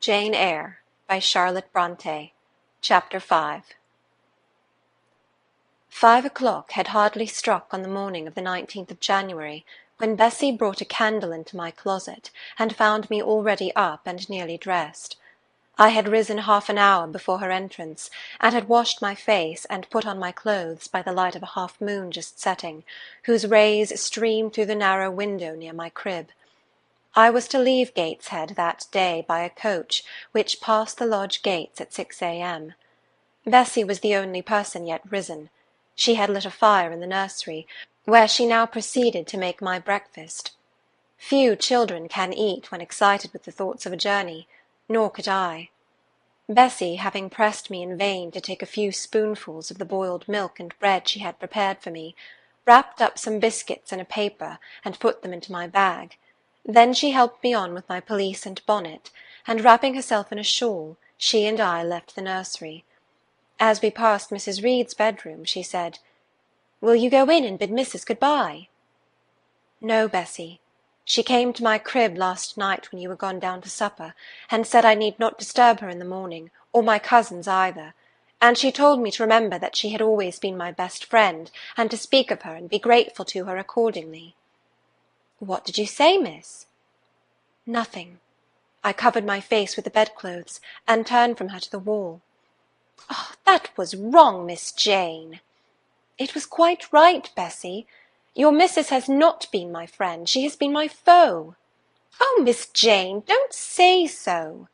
Jane Eyre by Charlotte Brontë. Chapter 5. 5 o'clock had hardly struck on the morning of the 19th of January, when Bessie brought a candle into my closet, and found me already up and nearly dressed. I had risen half an hour before her entrance, and had washed my face and put on my clothes by the light of a half-moon just setting, whose rays streamed through the narrow window near my crib. I was to leave Gateshead that day by a coach which passed the lodge gates at 6 a.m. Bessie was the only person yet risen. She had lit a fire in the nursery, where she now proceeded to make my breakfast. Few children can eat when excited with the thoughts of a journey, nor could I. Bessie, having pressed me in vain to take a few spoonfuls of the boiled milk and bread she had prepared for me, wrapped up some biscuits in a paper and put them into my bag. Then she helped me on with my pelisse and bonnet, and wrapping herself in a shawl, she and I left the nursery. As we passed Mrs. Reed's bedroom, she said, "Will you go in and bid Missus good-bye?" "No, Bessie. She came to my crib last night when you were gone down to supper, and said I need not disturb her in the morning, or my cousins either, and she told me to remember that she had always been my best friend, and to speak of her and be grateful to her accordingly." "What did you say, miss?" "Nothing. I covered my face with the bedclothes, and turned from her to the wall." "Oh, that was wrong, Miss Jane." "It was quite right, Bessie. Your missus has not been my friend, she has been my foe." "Oh, Miss Jane, don't say so."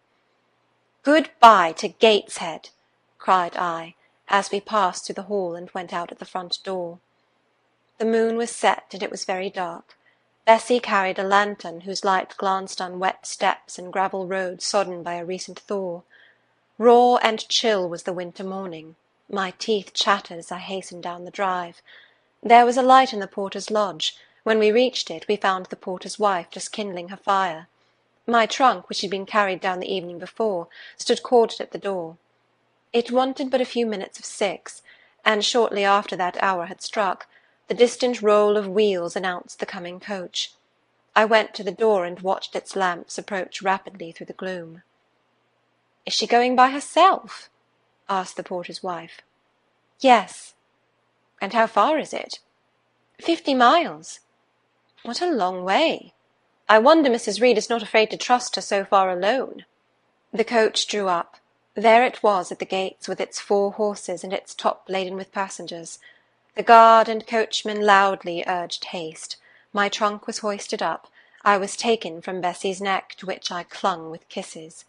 "Good-bye to Gateshead," cried I, as we passed through the hall and went out at the front door. The moon was set, and it was very dark. Bessie carried a lantern, whose light glanced on wet steps and gravel roads sodden by a recent thaw. Raw and chill was the winter morning. My teeth chattered as I hastened down the drive. There was a light in the porter's lodge. When we reached it, we found the porter's wife just kindling her fire. My trunk, which had been carried down the evening before, stood corded at the door. It wanted but a few minutes of 6, and shortly after that hour had struck, the distant roll of wheels announced the coming coach. I went to the door and watched its lamps approach rapidly through the gloom. "Is she going by herself?" asked the porter's wife. "Yes." "And how far is it?" 50 miles. "What a long way! I wonder Mrs. Reed is not afraid to trust her so far alone." The coach drew up. There it was at the gates, with its 4 horses and its top laden with passengers. The guard and coachman loudly urged haste. My trunk was hoisted up. I was taken from Bessie's neck, to which I clung with kisses.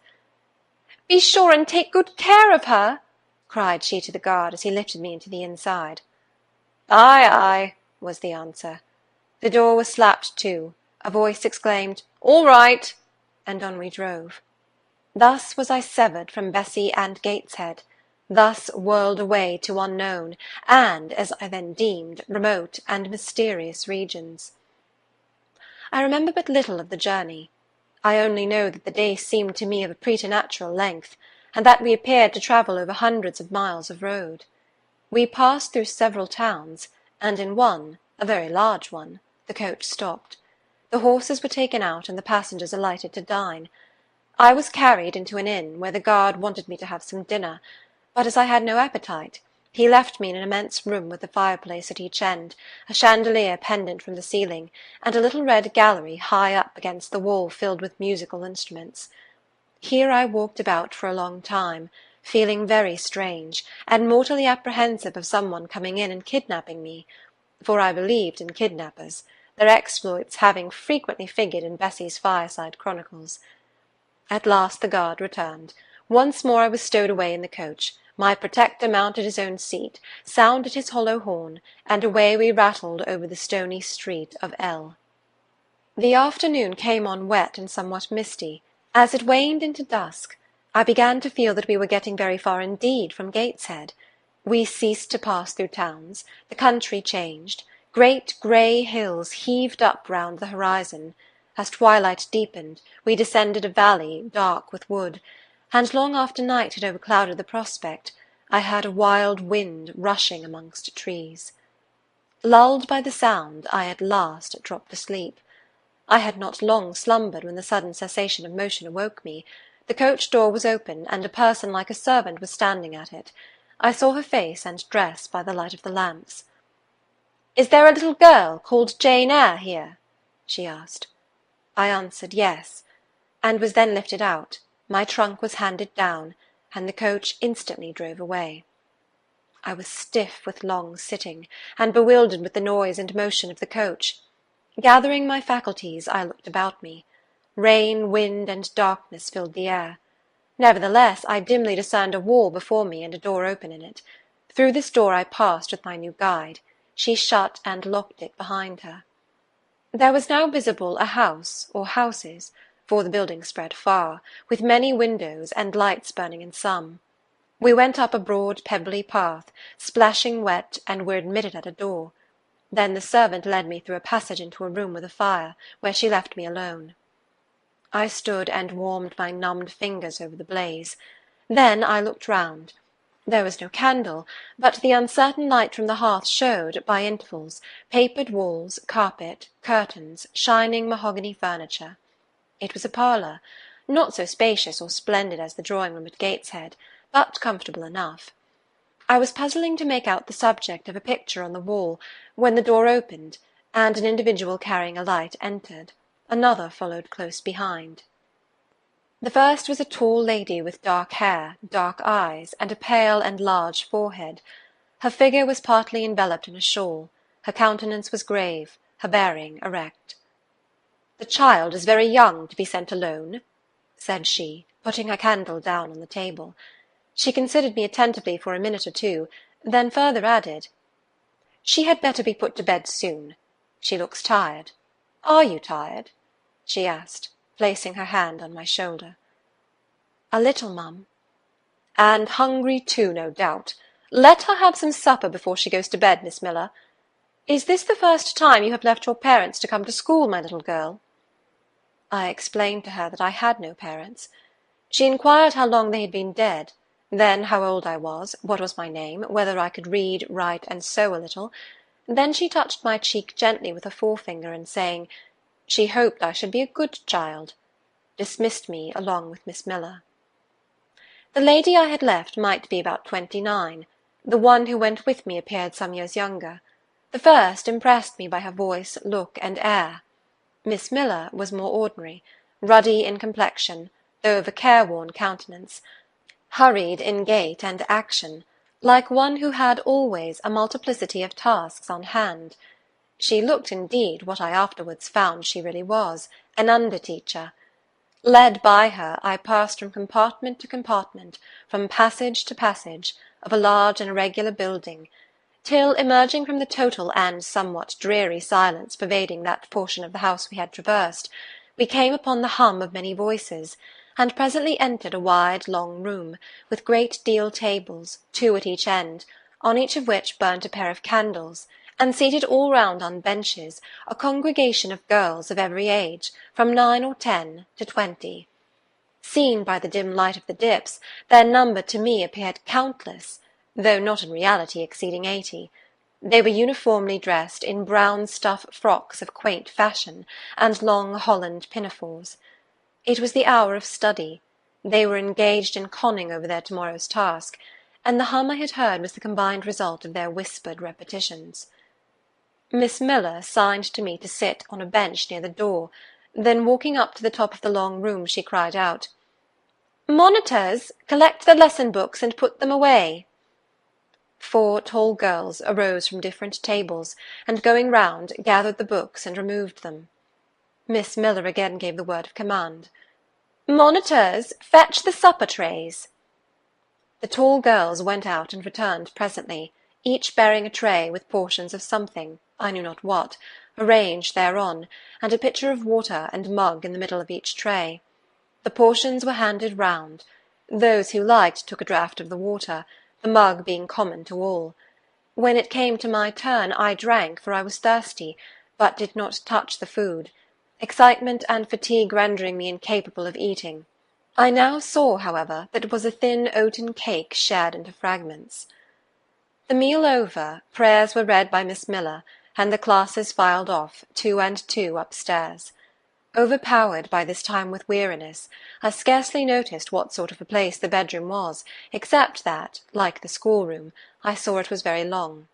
"Be sure and take good care of her," cried she to the guard, as he lifted me into the inside. "Aye, aye," was the answer. The door was slapped to. A voice exclaimed, "All right," and on we drove. Thus was I severed from Bessie and Gateshead, thus whirled away to unknown, and, as I then deemed, remote and mysterious regions. I remember but little of the journey. I only know that the day seemed to me of a preternatural length, and that we appeared to travel over hundreds of miles of road. We passed through several towns, and in one, a very large one, the coach stopped. The horses were taken out, and the passengers alighted to dine. I was carried into an inn, where the guard wanted me to have some dinner, but as I had no appetite, he left me in an immense room with a fireplace at each end, a chandelier pendant from the ceiling, and a little red gallery high up against the wall filled with musical instruments. Here I walked about for a long time, feeling very strange, and mortally apprehensive of some one coming in and kidnapping me, for I believed in kidnappers, their exploits having frequently figured in Bessie's fireside chronicles. At last the guard returned. Once more I was stowed away in the coach. My protector mounted his own seat, sounded his hollow horn, and away we rattled over the stony street of L. The afternoon came on wet and somewhat misty. As it waned into dusk, I began to feel that we were getting very far indeed from Gateshead. We ceased to pass through towns, the country changed, great grey hills heaved up round the horizon. As twilight deepened, we descended a valley dark with wood, and long after night had overclouded the prospect, I heard a wild wind rushing amongst trees. Lulled by the sound, I at last dropped asleep. I had not long slumbered when the sudden cessation of motion awoke me, The coach door was open, and a person like a servant was standing at it. I saw her face and dress by the light of the lamps. "Is there a little girl called Jane Eyre here?" she asked. I answered yes, and was then lifted out. My trunk was handed down, and the coach instantly drove away. I was stiff with long sitting, and bewildered with the noise and motion of the coach. Gathering my faculties, I looked about me. Rain, wind, and darkness filled the air. Nevertheless, I dimly discerned a wall before me and a door open in it. Through this door I passed with my new guide. She shut and locked it behind her. There was now visible a house, or houses, for the building spread far, with many windows and lights burning in some. We went up a broad pebbly path, splashing wet, and were admitted at a door. Then the servant led me through a passage into a room with a fire, where she left me alone. I stood and warmed my numbed fingers over the blaze. Then I looked round. There was no candle, but the uncertain light from the hearth showed, by intervals, papered walls, carpet, curtains, shining mahogany furniture. It was a parlour, not so spacious or splendid as the drawing-room at Gateshead, but comfortable enough. I was puzzling to make out the subject of a picture on the wall, when the door opened, and an individual carrying a light entered. Another followed close behind. The first was a tall lady with dark hair, dark eyes, and a pale and large forehead. Her figure was partly enveloped in a shawl. Her countenance was grave, her bearing erect. "The child is very young to be sent alone," said she, putting her candle down on the table. She considered me attentively for a minute or two, then further added, "She had better be put to bed soon. She looks tired. Are you tired?" she asked, placing her hand on my shoulder. "A little, mum." "And hungry too, no doubt. Let her have some supper before she goes to bed, Miss Miller. Is this the first time you have left your parents to come to school, my little girl?" I explained to her that I had no parents. She inquired how long they had been dead, then how old I was, what was my name, whether I could read, write, and sew a little. Then she touched my cheek gently with her forefinger, and saying, she hoped I should be a good child, dismissed me along with Miss Miller. The lady I had left might be about 29. The one who went with me appeared some years younger. The first impressed me by her voice, look, and air. Miss Miller was more ordinary, ruddy in complexion, though of a careworn countenance, hurried in gait and action, like one who had always a multiplicity of tasks on hand. She looked, indeed, what I afterwards found she really was, an under-teacher. Led by her, I passed from compartment to compartment, from passage to passage, of a large and irregular building, till, emerging from the total and somewhat dreary silence pervading that portion of the house we had traversed, we came upon the hum of many voices, and presently entered a wide, long room, with great deal tables, 2 at each end, on each of which burnt a pair of candles, and seated all round on benches, a congregation of girls of every age, from 9 or 10 to 20. Seen by the dim light of the dips, their number to me appeared countless, though not in reality exceeding 80. They were uniformly dressed in brown stuff frocks of quaint fashion, and long holland pinafores. It was the hour of study. They were engaged in conning over their tomorrow's task, and the hum I had heard was the combined result of their whispered repetitions. Miss Miller signed to me to sit on a bench near the door. Then walking up to the top of the long room, she cried out, "Monitors, collect the lesson books and put them away." 4 tall girls arose from different tables, and going round, gathered the books and removed them. Miss Miller again gave the word of command, "Monitors, fetch the supper trays." The tall girls went out and returned presently, each bearing a tray with portions of something, I knew not what, arranged thereon, and a pitcher of water and mug in the middle of each tray. The portions were handed round. Those who liked took a draught of the water, the mug being common to all. When it came to my turn, I drank, for I was thirsty, but did not touch the food, excitement and fatigue rendering me incapable of eating. I now saw, however, that it was a thin oaten cake shared into fragments. The meal over, prayers were read by Miss Miller, and the classes filed off, 2 and 2, upstairs. Overpowered by this time with weariness, I scarcely noticed what sort of a place the bedroom was, except that, like the schoolroom, I saw it was very long.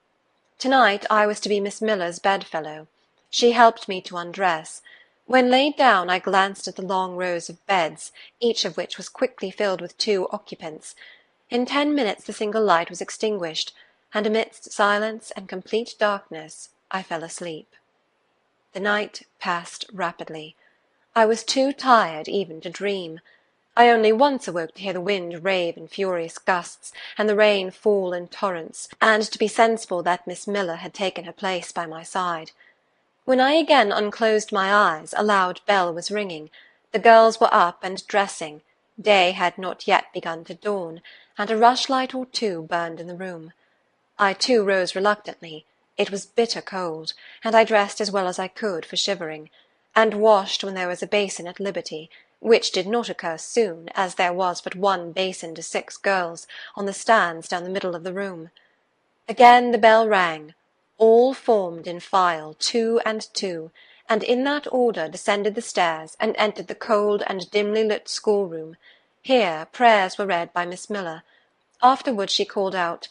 To-night I was to be Miss Miller's bedfellow. She helped me to undress. When laid down, I glanced at the long rows of beds, each of which was quickly filled with 2 occupants. In 10 minutes the single light was extinguished, and amidst silence and complete darkness I fell asleep. The night passed rapidly. I was too tired even to dream. I only once awoke to hear the wind rave in furious gusts, and the rain fall in torrents, and to be sensible that Miss Miller had taken her place by my side. When I again unclosed my eyes, a loud bell was ringing. The girls were up and dressing. Day had not yet begun to dawn, and a rushlight or 2 burned in the room. I too rose reluctantly. It was bitter cold, and I dressed as well as I could for shivering, and washed when there was a basin at liberty, which did not occur soon, as there was but 1 basin to 6 girls, on the stands down the middle of the room. Again the bell rang. All formed in file, 2 and 2, and in that order descended the stairs and entered the cold and dimly lit schoolroom. Here prayers were read by Miss Miller. Afterwards she called out,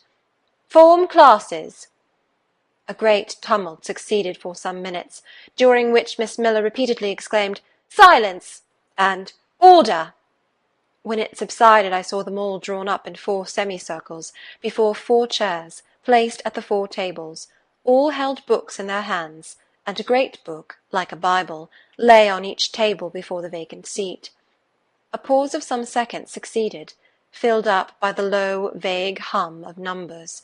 "Form classes!" A great tumult succeeded for some minutes, during which Miss Miller repeatedly exclaimed, "Silence!" and "Order!" When it subsided, I saw them all drawn up in 4 semicircles, before 4 chairs, placed at the 4 tables. All held books in their hands, and a great book, like a Bible, lay on each table before the vacant seat. A pause of some seconds succeeded, filled up by the low, vague hum of numbers.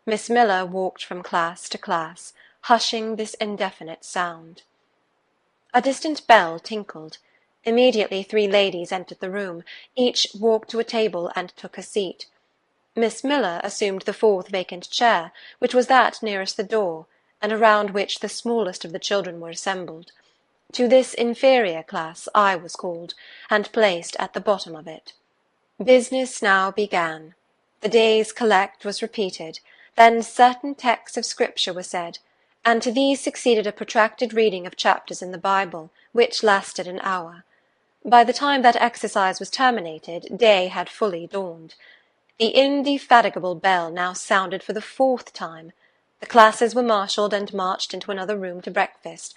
Miss Miller walked from class to class, hushing this indefinite sound. A distant bell tinkled. Immediately 3 ladies entered the room. Each walked to a table and took her seat. Miss Miller assumed the 4th vacant chair, which was that nearest the door, and around which the smallest of the children were assembled. To this inferior class I was called, and placed at the bottom of it. Business now began. The day's collect was repeated, then certain texts of Scripture were said, and to these succeeded a protracted reading of chapters in the Bible, which lasted an hour. By the time that exercise was terminated, day had fully dawned. The indefatigable bell now sounded for the 4th time. The classes were marshalled and marched into another room to breakfast.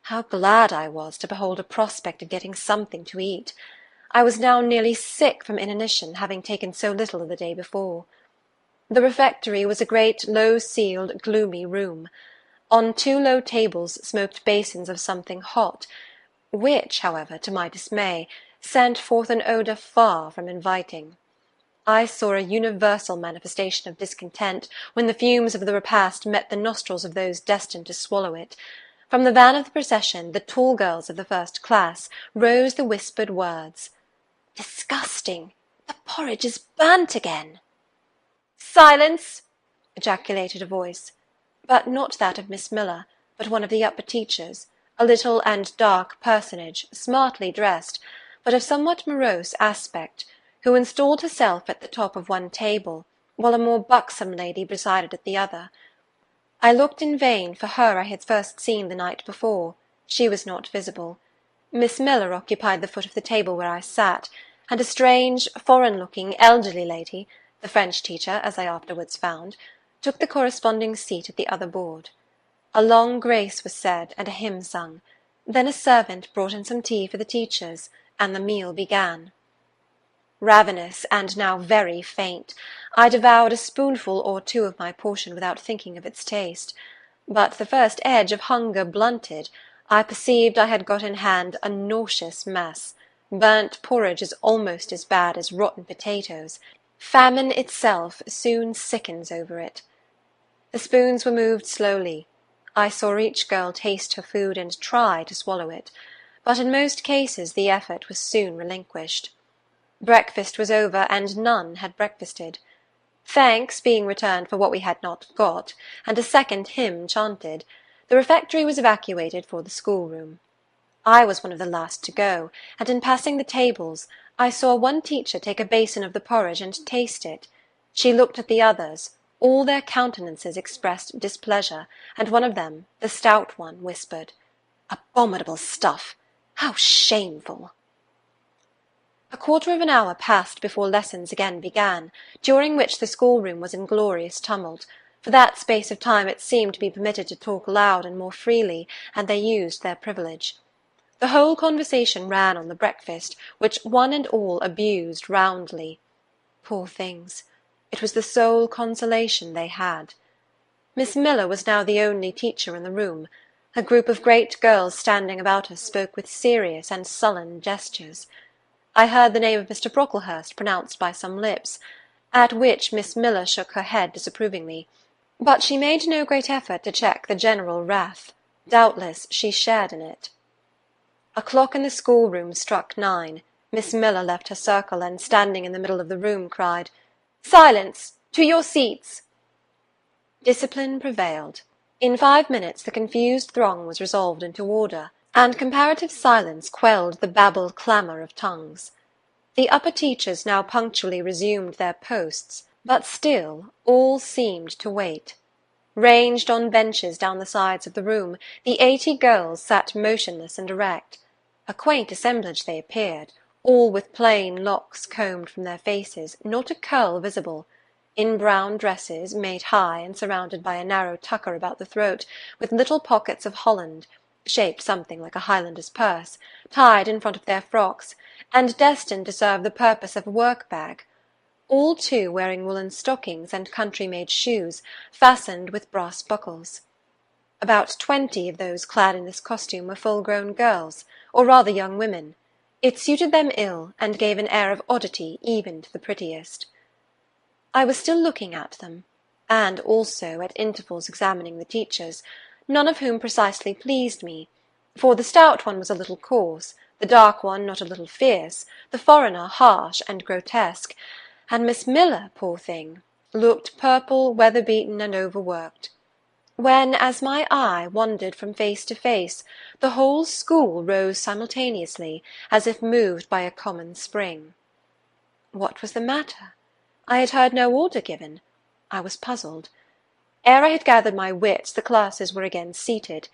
How glad I was to behold a prospect of getting something to eat! I was now nearly sick from inanition, having taken so little the day before. The refectory was a great, low-ceiled, gloomy room. On 2 low tables smoked basins of something hot, which, however, to my dismay, sent forth an odour far from inviting. I saw a universal manifestation of discontent when the fumes of the repast met the nostrils of those destined to swallow it. From the van of the procession, the tall girls of the 1st class, rose the whispered words, "Disgusting! The porridge is burnt again!" "Silence!" ejaculated a voice, but not that of Miss Miller, but one of the upper teachers, a little and dark personage, smartly dressed, but of somewhat morose aspect, who installed herself at the top of one table, while a more buxom lady presided at the other. I looked in vain for her I had first seen the night before. She was not visible. Miss Miller occupied the foot of the table where I sat, and a strange, foreign-looking, elderly lady, the French teacher, as I afterwards found, took the corresponding seat at the other board. A long grace was said, and a hymn sung. Then a servant brought in some tea for the teachers, and the meal began. Ravenous, and now very faint, I devoured a spoonful or 2 of my portion without thinking of its taste. But the first edge of hunger blunted, I perceived I had got in hand a nauseous mess. Burnt porridge is almost as bad as rotten potatoes. Famine itself soon sickens over it. The spoons were moved slowly. I saw each girl taste her food and try to swallow it, but in most cases the effort was soon relinquished. Breakfast was over, and none had breakfasted. Thanks being returned for what we had not got, and a second hymn chanted, the refectory was evacuated for the schoolroom. I was one of the last to go, and in passing the tables, I saw one teacher take a basin of the porridge and taste it. She looked at the others. All their countenances expressed displeasure, and one of them, the stout one, whispered, "Abominable stuff! How shameful! A quarter of an hour passed before lessons again began, during which the schoolroom was in glorious tumult. For that space of time it seemed to be permitted to talk loud and more freely, and they used their privilege. The whole conversation ran on the breakfast, which one and all abused roundly. Poor things! It was the sole consolation they had. Miss Miller was now the only teacher in the room. A group of great girls standing about her spoke with serious and sullen gestures. I heard the name of Mr. Brocklehurst pronounced by some lips, at which Miss Miller shook her head disapprovingly, but she made no great effort to check the general wrath. Doubtless she shared in it. A clock in the schoolroom struck 9. Miss Miller left her circle, and standing in the middle of the room, cried, "Silence! To your seats!" Discipline prevailed. In 5 minutes the confused throng was resolved into order, and comparative silence quelled the babbled clamour of tongues. The upper teachers now punctually resumed their posts, but still all seemed to wait. Ranged on benches down the sides of the room, the 80 girls sat motionless and erect. A quaint assemblage they appeared, all with plain locks combed from their faces, not a curl visible, in brown dresses, made high and surrounded by a narrow tucker about the throat, with little pockets of holland, shaped something like a Highlander's purse, tied in front of their frocks, and destined to serve the purpose of a work-bag, all too wearing woollen stockings and country-made shoes, fastened with brass buckles. About 20 of those clad in this costume were full-grown girls, or rather young women. It suited them ill, and gave an air of oddity even to the prettiest. I was still looking at them, and also at intervals examining the teachers, none of whom precisely pleased me, for the stout one was a little coarse, the dark one not a little fierce, the foreigner harsh and grotesque, and Miss Miller, poor thing, looked purple, weather-beaten, and overworked. When, as my eye wandered from face to face, the whole school rose simultaneously, as if moved by a common spring. What was the matter? I had heard no order given. I was puzzled. Ere I had gathered my wits, the classes were again seated,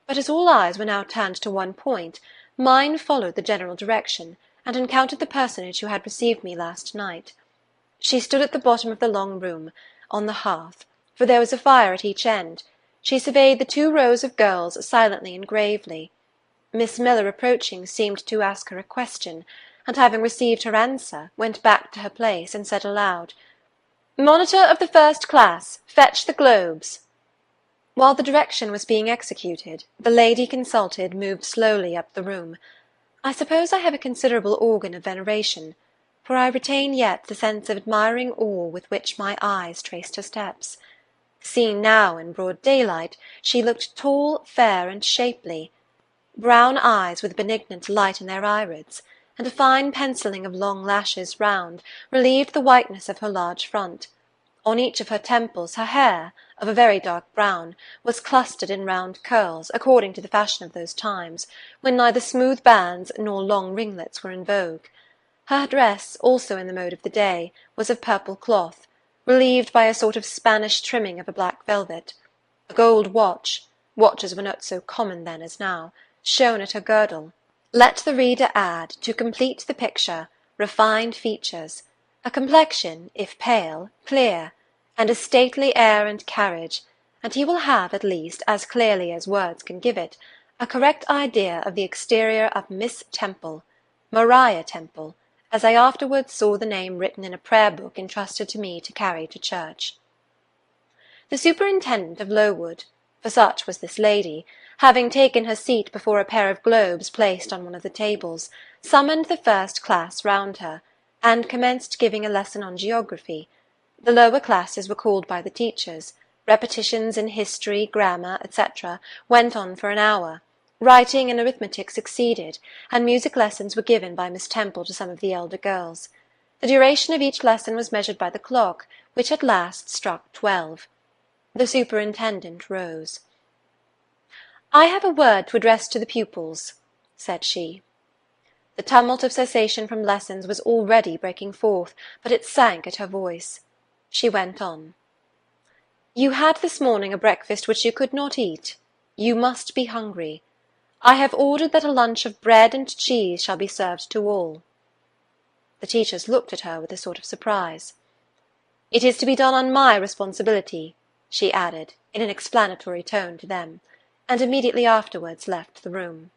but as all eyes were now turned to one point, mine followed the general direction, and encountered the personage who had received me last night. She stood at the bottom of the long room, on the hearth, for there was a fire at each end. She surveyed the 2 rows of girls silently and gravely. Miss Miller, approaching, seemed to ask her a question, and having received her answer, went back to her place, and said aloud, "Monitor of the first class, fetch the globes." While the direction was being executed, the lady consulted moved slowly up the room. I suppose I have a considerable organ of veneration, for I retain yet the sense of admiring awe with which my eyes traced her steps. Seen now in broad daylight, she looked tall, fair, and shapely. Brown eyes with benignant light in their irids, and a fine pencilling of long lashes round, relieved the whiteness of her large front. On each of her temples her hair, of a very dark brown, was clustered in round curls, according to the fashion of those times, when neither smooth bands nor long ringlets were in vogue. Her dress, also in the mode of the day, was of purple cloth, relieved by a sort of Spanish trimming of a black velvet. A gold watch, watches were not so common then as now, shone at her girdle. Let the reader add, to complete the picture, refined features, a complexion, if pale, clear, and a stately air and carriage, and he will have, at least, as clearly as words can give it, a correct idea of the exterior of Miss Temple, Maria Temple, as I afterwards saw the name written in a prayer-book entrusted to me to carry to church. The superintendent of Lowood, for such was this lady, having taken her seat before a pair of globes placed on one of the tables, summoned the first class round her, and commenced giving a lesson on geography. The lower classes were called by the teachers. Repetitions in history, grammar, etc., went on for an hour. Writing and arithmetic succeeded, and music lessons were given by Miss Temple to some of the elder girls. The duration of each lesson was measured by the clock, which at last struck 12. The superintendent rose. "I have a word to address to the pupils," said she. The tumult of cessation from lessons was already breaking forth, but it sank at her voice. She went on. "You had this morning a breakfast which you could not eat. You must be hungry. I have ordered that a lunch of bread and cheese shall be served to all." The teachers looked at her with a sort of surprise. "It is to be done on my responsibility," she added, in an explanatory tone to them, and immediately afterwards left the room.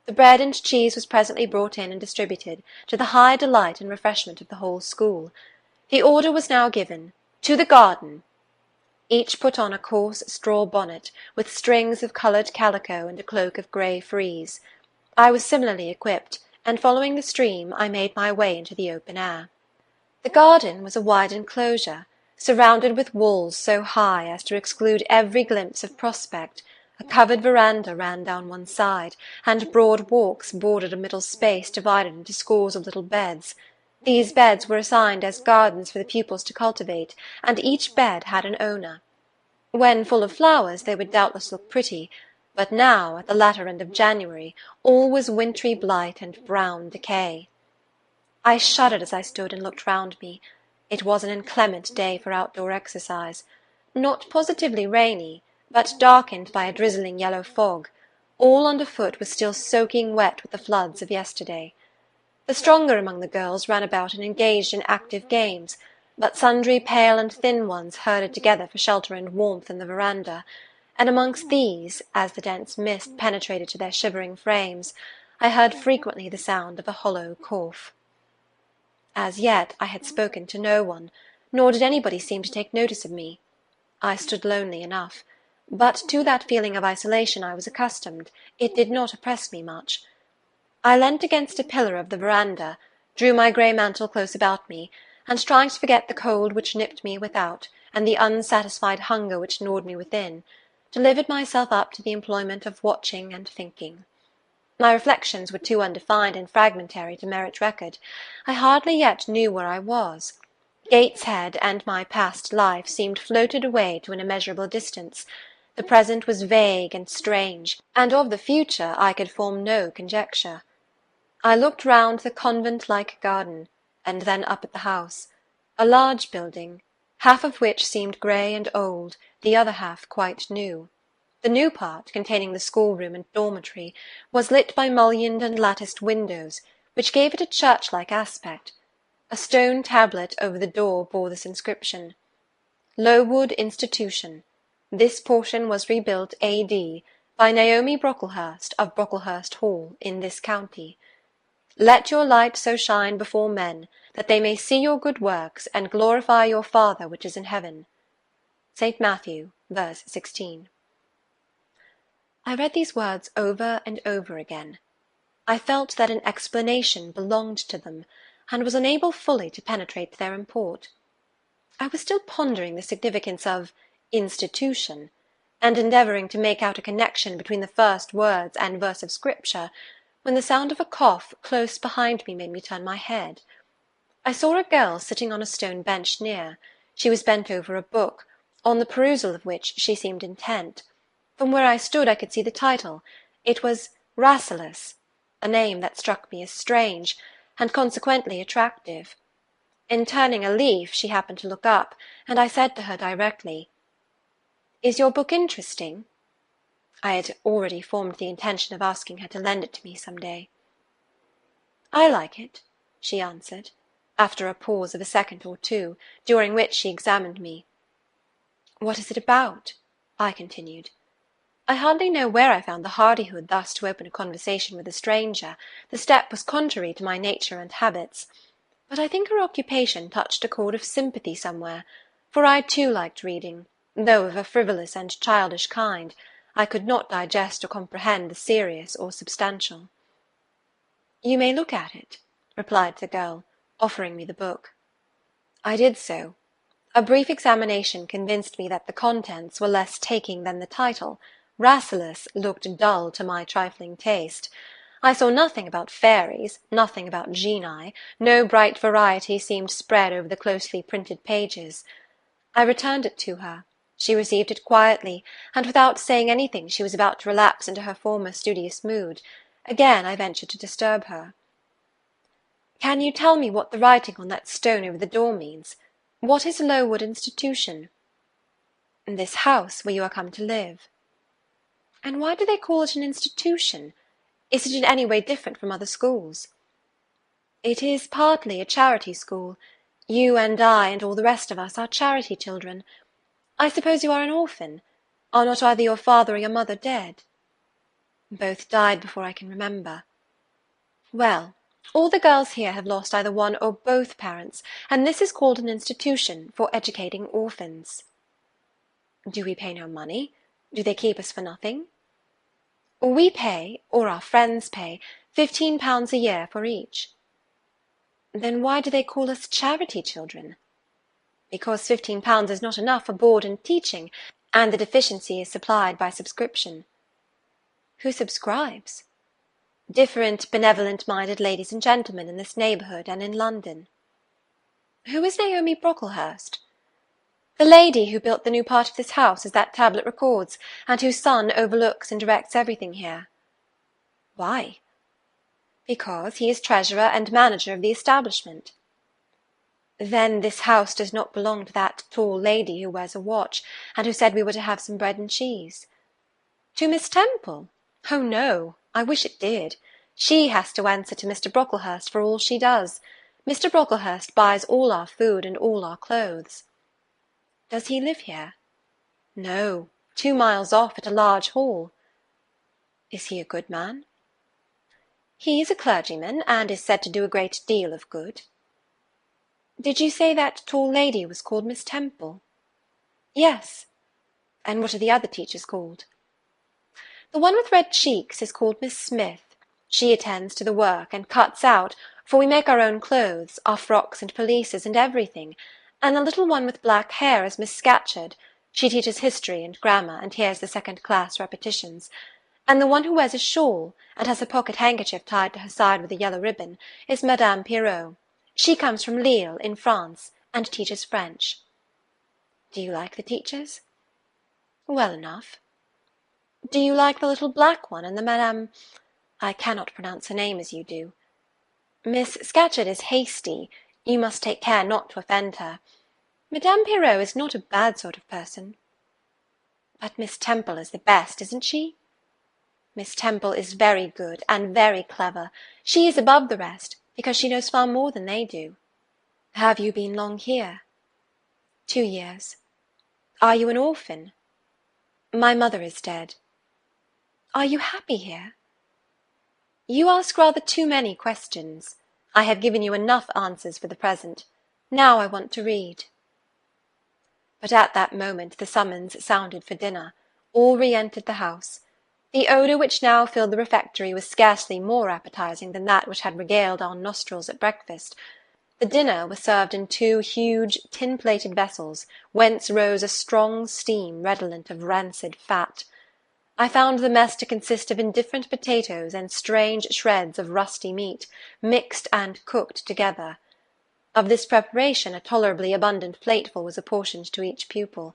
The bread and cheese was presently brought in and distributed, to the high delight and refreshment of the whole school. The order was now given, "To the garden!" Each put on a coarse straw bonnet, with strings of coloured calico and a cloak of grey frieze. I was similarly equipped, and following the stream, I made my way into the open air. The garden was a wide enclosure, surrounded with walls so high as to exclude every glimpse of prospect. A covered verandah ran down one side, and broad walks bordered a middle space divided into scores of little beds. These beds were assigned as gardens for the pupils to cultivate, and each bed had an owner. When full of flowers they would doubtless look pretty, but now, at the latter end of January, all was wintry blight and brown decay. I shuddered as I stood and looked round me. It was an inclement day for outdoor exercise, not positively rainy, but darkened by a drizzling yellow fog. All underfoot was still soaking wet with the floods of yesterday. The stronger among the girls ran about and engaged in active games, but sundry pale and thin ones herded together for shelter and warmth in the verandah, and amongst these, as the dense mist penetrated to their shivering frames, I heard frequently the sound of a hollow cough. As yet I had spoken to no one, nor did anybody seem to take notice of me. I stood lonely enough, but to that feeling of isolation I was accustomed. It did not oppress me much. I leant against a pillar of the verandah, drew my grey mantle close about me, and trying to forget the cold which nipped me without, and the unsatisfied hunger which gnawed me within, delivered myself up to the employment of watching and thinking. My reflections were too undefined and fragmentary to merit record. I hardly yet knew where I was. Gateshead and my past life seemed floated away to an immeasurable distance. The present was vague and strange, and of the future I could form no conjecture. I looked round the convent-like garden, and then up at the house, a large building, half of which seemed grey and old, the other half quite new. The new part, containing the schoolroom and dormitory, was lit by mullioned and latticed windows, which gave it a church-like aspect. A stone tablet over the door bore this inscription: "Lowood Institution. This portion was rebuilt A.D. by Naomi Brocklehurst of Brocklehurst Hall, in this county. Let your light so shine before men, that they may see your good works, and glorify your Father which is in heaven." St. Matthew, verse 16. I read these words over and over again. I felt that an explanation belonged to them, and was unable fully to penetrate their import. I was still pondering the significance of institution, and endeavouring to make out a connection between the first words and verse of Scripture, when the sound of a cough close behind me made me turn my head. I saw a girl sitting on a stone bench near. She was bent over a book, on the perusal of which she seemed intent. From where I stood I could see the title. It was Rasselas, a name that struck me as strange, and consequently attractive. In turning a leaf she happened to look up, and I said to her directly, "Is your book interesting?" I had already formed the intention of asking her to lend it to me some day. "I like it," she answered, after a pause of a second or two, during which she examined me. "What is it about?" I continued. I hardly know where I found the hardihood thus to open a conversation with a stranger. The step was contrary to my nature and habits, but I think her occupation touched a chord of sympathy somewhere, for I too liked reading, though of a frivolous and childish kind. I could not digest or comprehend the serious or substantial. "You may look at it," replied the girl, offering me the book. I did so. A brief examination convinced me that the contents were less taking than the title. Rasselas looked dull to my trifling taste. I saw nothing about fairies, nothing about genii, no bright variety seemed spread over the closely printed pages. I returned it to her. She received it quietly, and without saying anything she was about to relapse into her former studious mood. Again I ventured to disturb her. "Can you tell me what the writing on that stone over the door means? What is Lowood Institution?" "This house where you are come to live." And why do they call it an institution? Is it in any way different from other schools? It is partly a charity school. You and I and all the rest of us are charity children. I suppose you are an orphan. Are not either your father or your mother dead? Both died before I can remember. Well, all the girls here have lost either one or both parents, and this is called an institution for educating orphans. Do we pay no money? Do they keep us for nothing? We pay, or our friends pay, £15 a year for each. Then why do they call us charity children? Because £15 is not enough for board and teaching, and the deficiency is supplied by subscription. Who subscribes? Different benevolent-minded ladies and gentlemen in this neighbourhood and in London. Who is Naomi Brocklehurst? The lady who built the new part of this house, as that tablet records, and whose son overlooks and directs everything here. Why? Because he is treasurer and manager of the establishment. Then this house does not belong to that tall lady who wears a watch, and who said we were to have some bread and cheese. To Miss Temple? Oh, no, I wish it did. She has to answer to Mr. Brocklehurst for all she does. Mr. Brocklehurst buys all our food and all our clothes. Does he live here? No, 2 miles off at a large hall. Is he a good man? He is a clergyman, and is said to do a great deal of good. Did you say that tall lady was called Miss Temple? Yes. And what are the other teachers called? The one with red cheeks is called Miss Smith. She attends to the work and cuts out, for we make our own clothes, our frocks and pelisses and everything, and the little one with black hair is Miss Scatcherd. She teaches history and grammar, and hears the second-class repetitions. And the one who wears a shawl, and has a pocket-handkerchief tied to her side with a yellow ribbon, is Madame Pirot. She comes from Lille, in France, and teaches French. Do you like the teachers? Well enough. Do you like the little black one and the Madame— I cannot pronounce her name as you do. Miss Scatcherd is hasty. You must take care not to offend her. Madame Pirot is not a bad sort of person. But Miss Temple is the best, isn't she? Miss Temple is very good and very clever. She is above the rest, because she knows far more than they do. Have you been long here? 2 years. Are you an orphan? My mother is dead. Are you happy here? You ask rather too many questions. I have given you enough answers for the present. Now I want to read. But at that moment the summons sounded for dinner. All re-entered the house. The odour which now filled the refectory was scarcely more appetizing than that which had regaled our nostrils at breakfast. The dinner was served in 2 huge tin-plated vessels, whence rose a strong steam redolent of rancid fat. I found the mess to consist of indifferent potatoes and strange shreds of rusty meat, mixed and cooked together. Of this preparation a tolerably abundant plateful was apportioned to each pupil.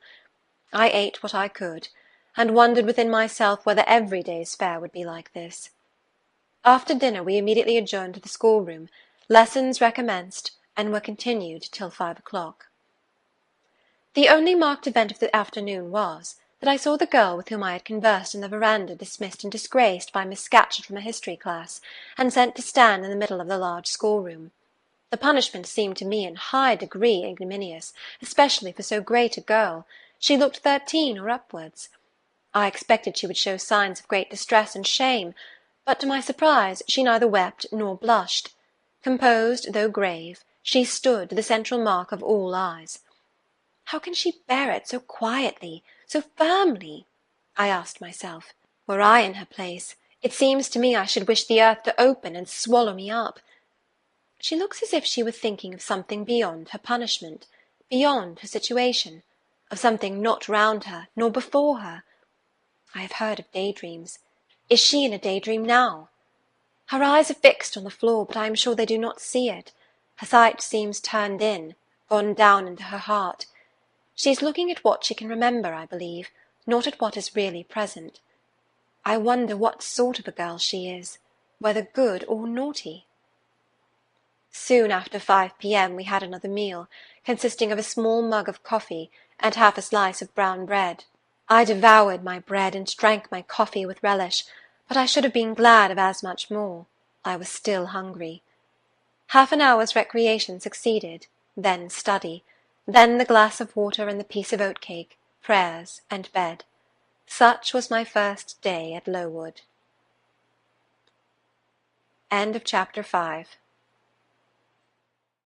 I ate what I could, and wondered within myself whether every day's fare would be like this. After dinner we immediately adjourned to the schoolroom. Lessons recommenced, and were continued till 5 o'clock. The only marked event of the afternoon was, that I saw the girl with whom I had conversed in the veranda dismissed and disgraced by Miss Scatcherd from a history class, and sent to stand in the middle of the large schoolroom. The punishment seemed to me in high degree ignominious, especially for so great a girl. She looked 13 or upwards. I expected she would show signs of great distress and shame, but to my surprise she neither wept nor blushed. Composed, though grave, she stood, the central mark of all eyes. How can she bear it so quietly, so firmly? I asked myself. Were I in her place, it seems to me I should wish the earth to open and swallow me up. She looks as if she were thinking of something beyond her punishment, beyond her situation, of something not round her, nor before her. I have heard of daydreams. Is she in a daydream now? Her eyes are fixed on the floor, but I am sure they do not see it. Her sight seems turned in, gone down into her heart. She is looking at what she can remember, I believe, not at what is really present. I wonder what sort of a girl she is, whether good or naughty. Soon after 5 p.m. we had another meal, consisting of a small mug of coffee and half a slice of brown bread. I devoured my bread and drank my coffee with relish, but I should have been glad of as much more. I was still hungry. Half an hour's recreation succeeded, then study, then the glass of water and the piece of oat-cake, prayers, and bed. Such was my first day at Lowood. End of chapter 5.